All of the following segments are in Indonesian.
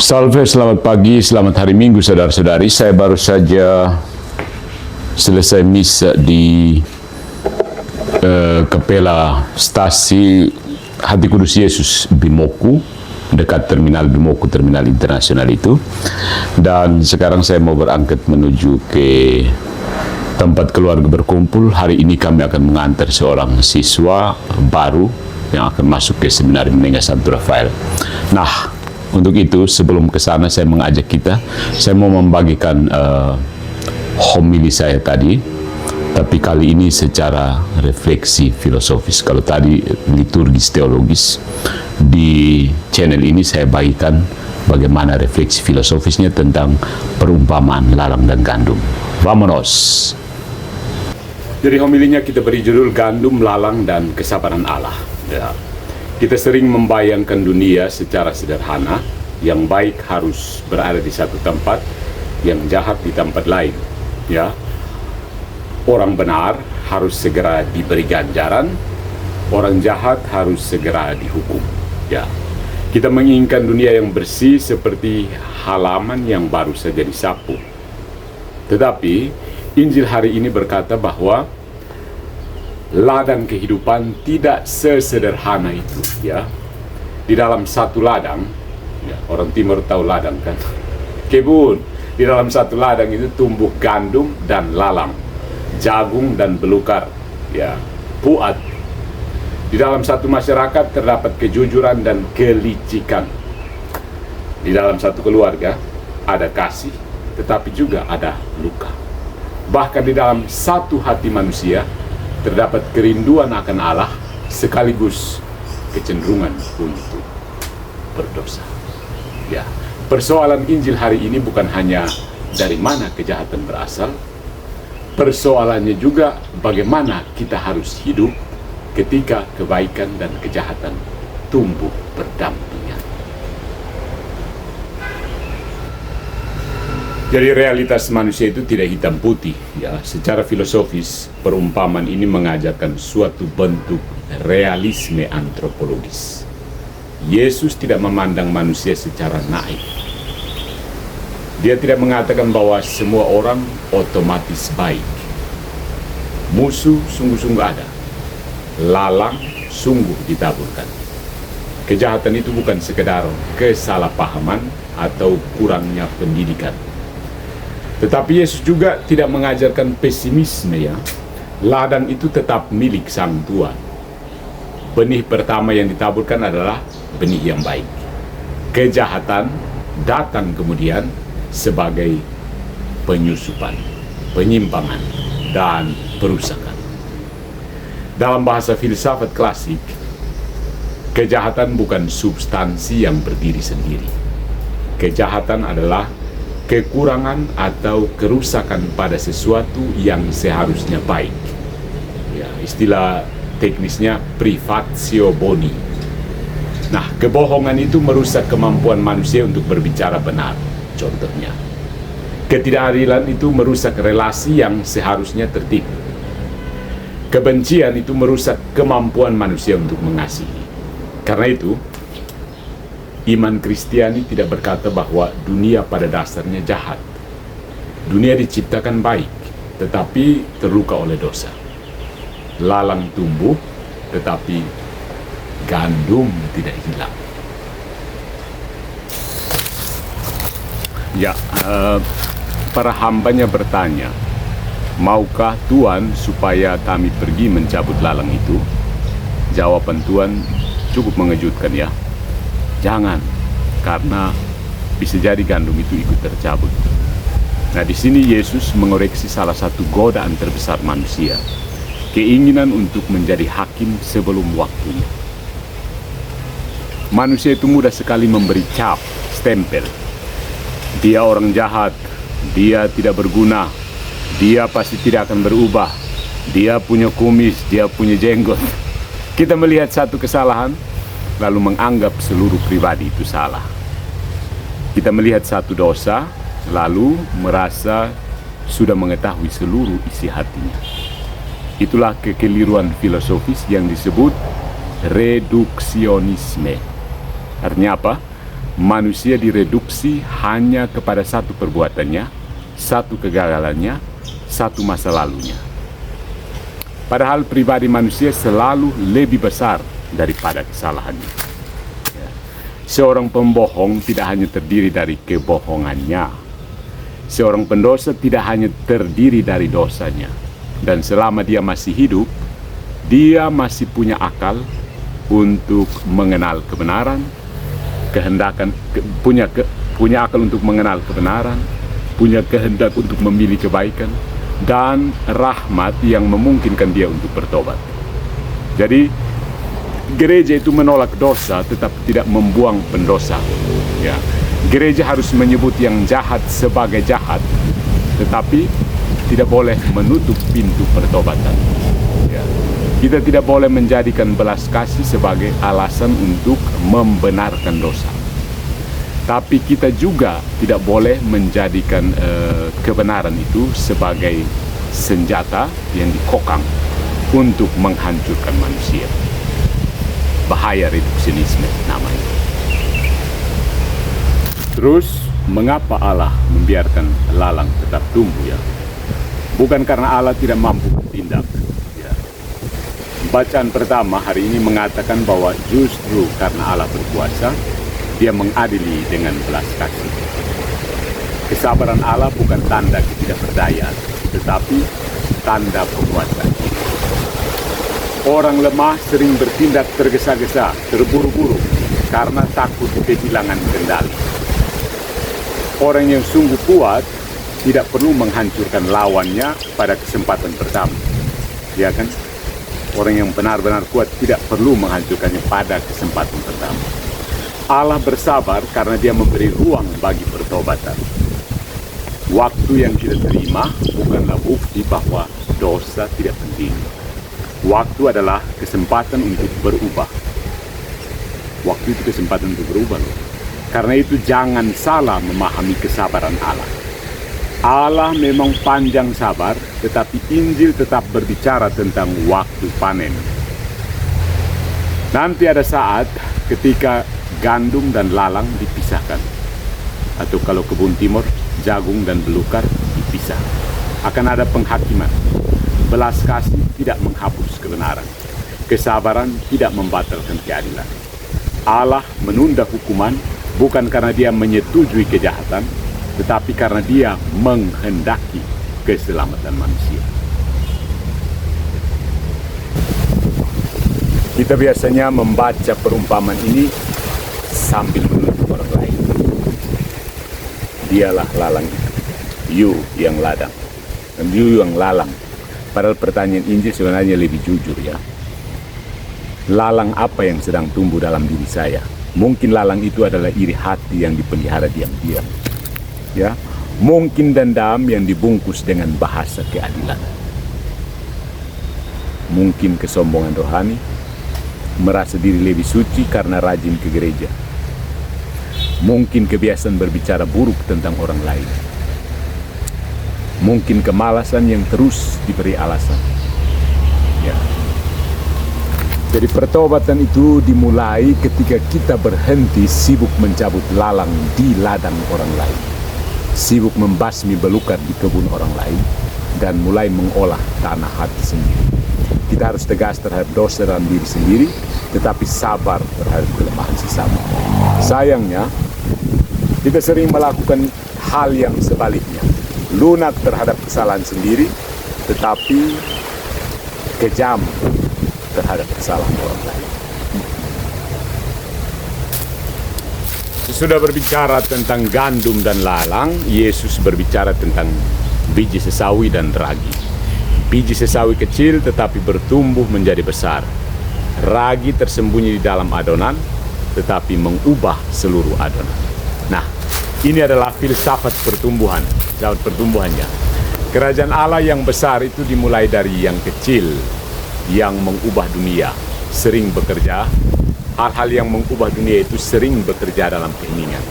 Salve, selamat pagi, selamat hari Minggu saudara-saudari. Saya baru saja selesai misa di Kapela Stasi Hati Kudus Yesus Bimoku, dekat terminal Bimoku, terminal internasional itu. Dan sekarang saya mau berangkat menuju ke tempat keluarga berkumpul. Hari ini kami akan mengantar seorang siswa baru yang akan masuk ke seminari Menengah Santo Rafael. Nah, untuk itu sebelum ke sana saya mengajak saya mau membagikan homili saya tadi, tapi kali ini secara refleksi filosofis. Kalau tadi liturgis teologis, di channel ini saya bagikan bagaimana refleksi filosofisnya tentang perumpamaan lalang dan gandum. Vamonos. Jadi homilinya kita beri judul Gandum, Lalang, dan Kesabaran Allah. Ya. Kita sering membayangkan dunia secara sederhana, yang baik harus berada di satu tempat, yang jahat di tempat lain. Ya, orang benar harus segera diberi ganjaran, orang jahat harus segera dihukum. Ya, kita menginginkan dunia yang bersih seperti halaman yang baru saja disapu. Tetapi Injil hari ini berkata bahwa ladang kehidupan tidak sesederhana itu, ya. Di dalam satu ladang, ya, orang timur tahu ladang kan, kebun. Di dalam satu ladang itu tumbuh gandum dan lalang, jagung dan belukar, ya, puat. Di dalam satu masyarakat terdapat kejujuran dan kelicikan. Di dalam satu keluarga ada kasih, tetapi juga ada luka. Bahkan di dalam satu hati manusia terdapat kerinduan akan Allah sekaligus kecenderungan untuk berdosa. Ya, persoalan Injil hari ini bukan hanya dari mana kejahatan berasal, persoalannya juga bagaimana kita harus hidup ketika kebaikan dan kejahatan tumbuh berdampingan. Jadi realitas manusia itu tidak hitam putih, ya. Secara filosofis, perumpamaan ini mengajarkan suatu bentuk realisme antropologis. Yesus tidak memandang manusia secara naif. Dia tidak mengatakan bahwa semua orang otomatis baik. Musuh sungguh-sungguh ada, lalang sungguh ditaburkan. Kejahatan itu bukan sekedar kesalahpahaman atau kurangnya pendidikan. Tetapi Yesus juga tidak mengajarkan pesimisme, ya. Ladang itu tetap milik Sang Tuhan. Benih pertama yang ditaburkan adalah benih yang baik. Kejahatan datang kemudian sebagai penyusupan, penyimpangan, dan perusakan. Dalam bahasa filsafat klasik, kejahatan bukan substansi yang berdiri sendiri. Kejahatan adalah kekurangan atau kerusakan pada sesuatu yang seharusnya baik. Ya, istilah teknisnya privatio boni. Nah, kebohongan itu merusak kemampuan manusia untuk berbicara benar. Contohnya, ketidakadilan itu merusak relasi yang seharusnya tertib. Kebencian itu merusak kemampuan manusia untuk mengasihi. Karena itu, iman Kristiani tidak berkata bahwa dunia pada dasarnya jahat. Dunia diciptakan baik, tetapi terluka oleh dosa. Lalang tumbuh, tetapi gandum tidak hilang. Ya, para hambanya bertanya, maukah Tuhan supaya kami pergi mencabut lalang itu? Jawaban Tuhan cukup mengejutkan, ya. Jangan, karena bisa jadi gandum itu ikut tercabut. Nah, di sini Yesus mengoreksi salah satu godaan terbesar manusia, keinginan untuk menjadi hakim sebelum waktunya. Manusia itu mudah sekali memberi cap, stempel. Dia orang jahat, dia tidak berguna, dia pasti tidak akan berubah, dia punya kumis, dia punya jenggot. Kita melihat satu kesalahan, lalu menganggap seluruh pribadi itu salah. Kita melihat satu dosa, lalu merasa sudah mengetahui seluruh isi hatinya. Itulah kekeliruan filosofis yang disebut reduksionisme. Artinya apa? manusia direduksi hanya kepada satu perbuatannya, satu kegagalannya, satu masa lalunya. Padahal pribadi manusia selalu lebih besar daripada kesalahannya. Seorang pembohong tidak hanya terdiri dari kebohongannya. Seorang pendosa tidak hanya terdiri dari dosanya. Dan selama dia masih hidup, dia masih punya akal untuk mengenal kebenaran, punya akal untuk mengenal kebenaran, punya kehendak untuk memilih kebaikan, dan rahmat yang memungkinkan dia untuk bertobat. Jadi gereja itu menolak dosa tetapi tidak membuang pendosa. Ya. Gereja harus menyebut yang jahat sebagai jahat, tetapi tidak boleh menutup pintu pertobatan. Ya. Kita tidak boleh menjadikan belas kasih sebagai alasan untuk membenarkan dosa. Tapi kita juga tidak boleh menjadikan kebenaran itu sebagai senjata yang dikokang untuk menghancurkan manusia. Bahaya reduksionisme namanya. Terus, mengapa Allah membiarkan lalang tetap tumbuh ya? Bukan karena Allah tidak mampu bertindak. Ya. Bacaan pertama hari ini mengatakan bahwa justru karena Allah berkuasa, Dia mengadili dengan belas kasih. Kesabaran Allah bukan tanda ketidakberdayaan, tetapi tanda penguasaan. Orang lemah sering bertindak tergesa-gesa, terburu-buru, karena takut kehilangan kendali. Orang yang sungguh kuat tidak perlu menghancurkan lawannya pada kesempatan pertama. Ya kan? Orang yang benar-benar kuat tidak perlu menghancurkannya pada kesempatan pertama. Allah bersabar karena Dia memberi ruang bagi pertobatan. Waktu yang kita terima bukanlah bukti bahwa dosa tidak penting. Waktu adalah kesempatan untuk berubah. Waktu itu kesempatan untuk berubah loh. Karena itu jangan salah memahami kesabaran Allah. Allah memang panjang sabar, tetapi Injil tetap berbicara tentang waktu panen. Nanti ada saat ketika gandum dan lalang dipisahkan. Atau kalau kebun timur, jagung dan belukar dipisah. Akan ada penghakiman. Belas kasih tidak menghapus kebenaran. Kesabaran tidak membatalkan keadilan. Allah menunda hukuman bukan karena Dia menyetujui kejahatan, tetapi karena Dia menghendaki keselamatan manusia. Kita biasanya membaca perumpamaan ini sambil menuntut orang lain. Dialah lalang itu, you yang ladang, dan you yang lalang. Padahal pertanyaan Injil sebenarnya lebih jujur ya. Lalang apa yang sedang tumbuh dalam diri saya? Mungkin lalang itu adalah iri hati yang dipelihara diam-diam. Ya, mungkin dendam yang dibungkus dengan bahasa keadilan. Mungkin kesombongan rohani, merasa diri lebih suci karena rajin ke gereja. Mungkin kebiasaan berbicara buruk tentang orang lain. Mungkin kemalasan yang terus diberi alasan. Ya. Jadi pertobatan itu dimulai ketika kita berhenti sibuk mencabut lalang di ladang orang lain. Sibuk membasmi belukar di kebun orang lain dan mulai mengolah tanah hati sendiri. Kita harus tegas terhadap dosa dalam diri sendiri, tetapi sabar terhadap kelemahan sesama. Sayangnya, kita sering melakukan hal yang sebaliknya. Lunak terhadap kesalahan sendiri, tetapi kejam terhadap kesalahan orang lain. Sesudah berbicara tentang gandum dan lalang, Yesus berbicara tentang biji sesawi dan ragi. Biji sesawi kecil tetapi bertumbuh menjadi besar. Ragi tersembunyi di dalam adonan, tetapi mengubah seluruh adonan. Nah, ini adalah filsafat pertumbuhannya. Kerajaan Allah yang besar itu dimulai dari yang kecil, yang mengubah dunia, sering bekerja. Hal-hal yang mengubah dunia itu sering bekerja dalam keheningan.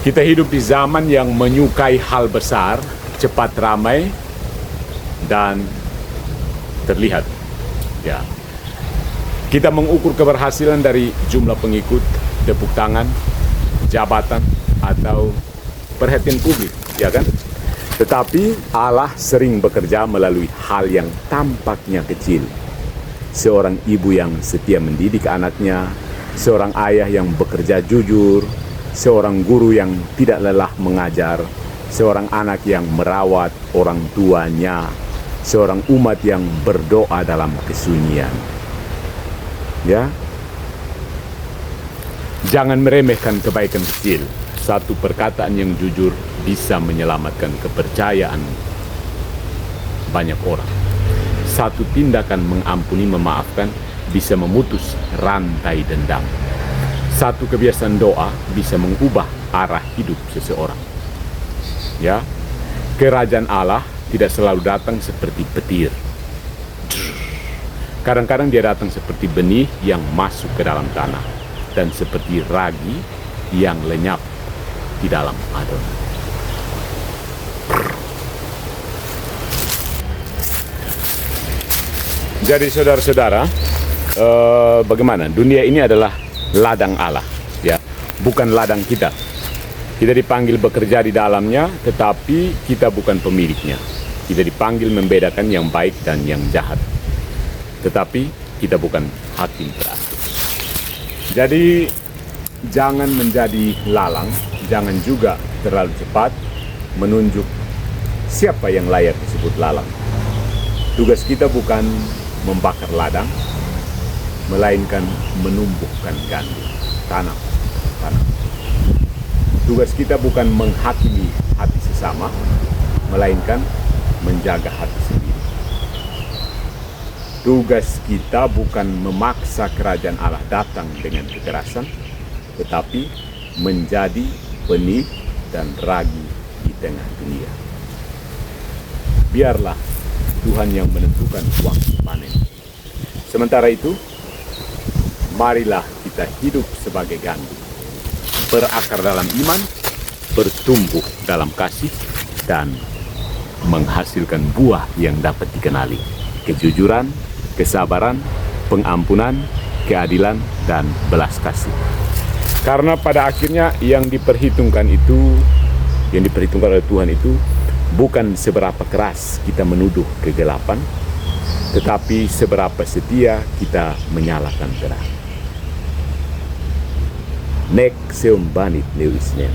Kita hidup di zaman yang menyukai hal besar, cepat ramai, dan terlihat. Ya. Kita mengukur keberhasilan dari jumlah pengikut, tepuk tangan, jabatan, atau perhatian publik, ya kan? Tetapi Allah sering bekerja melalui hal yang tampaknya kecil. Seorang ibu yang setia mendidik anaknya, seorang ayah yang bekerja jujur, seorang guru yang tidak lelah mengajar, seorang anak yang merawat orang tuanya, seorang umat yang berdoa dalam kesunyian. Ya, jangan meremehkan kebaikan kecil. Satu perkataan yang jujur bisa menyelamatkan kepercayaan banyak orang. Satu tindakan mengampuni, memaafkan bisa memutus rantai dendam. Satu kebiasaan doa bisa mengubah arah hidup seseorang. Ya, kerajaan Allah tidak selalu datang seperti petir. Kadang-kadang dia datang seperti benih yang masuk ke dalam tanah dan seperti ragi yang lenyap di dalam adonan. Jadi saudara-saudara, bagaimana? Dunia ini adalah ladang Allah, ya, bukan ladang kita. Kita dipanggil bekerja di dalamnya, tetapi kita bukan pemiliknya. Kita dipanggil membedakan yang baik dan yang jahat, tetapi kita bukan hakim terakhir. Jadi jangan menjadi lalang, jangan juga terlalu cepat menunjuk siapa yang layak disebut lalang. Tugas kita bukan membakar ladang, melainkan menumbuhkan gandum, tanam. Tugas kita bukan menghakimi hati sesama, melainkan menjaga hati sendiri. Tugas kita bukan memaksa kerajaan Allah datang dengan kekerasan, tetapi menjadi benih dan ragi di tengah dunia. Biarlah Tuhan yang menentukan waktu panen. Sementara itu, marilah kita hidup sebagai gandum, berakar dalam iman, bertumbuh dalam kasih, dan menghasilkan buah yang dapat dikenali: kejujuran, kesabaran, pengampunan, keadilan, dan belas kasih. Karena pada akhirnya yang diperhitungkan oleh Tuhan itu bukan seberapa keras kita menuduh kegelapan, tetapi seberapa setia kita menyalakan terang. Nek seum banit leu isnen.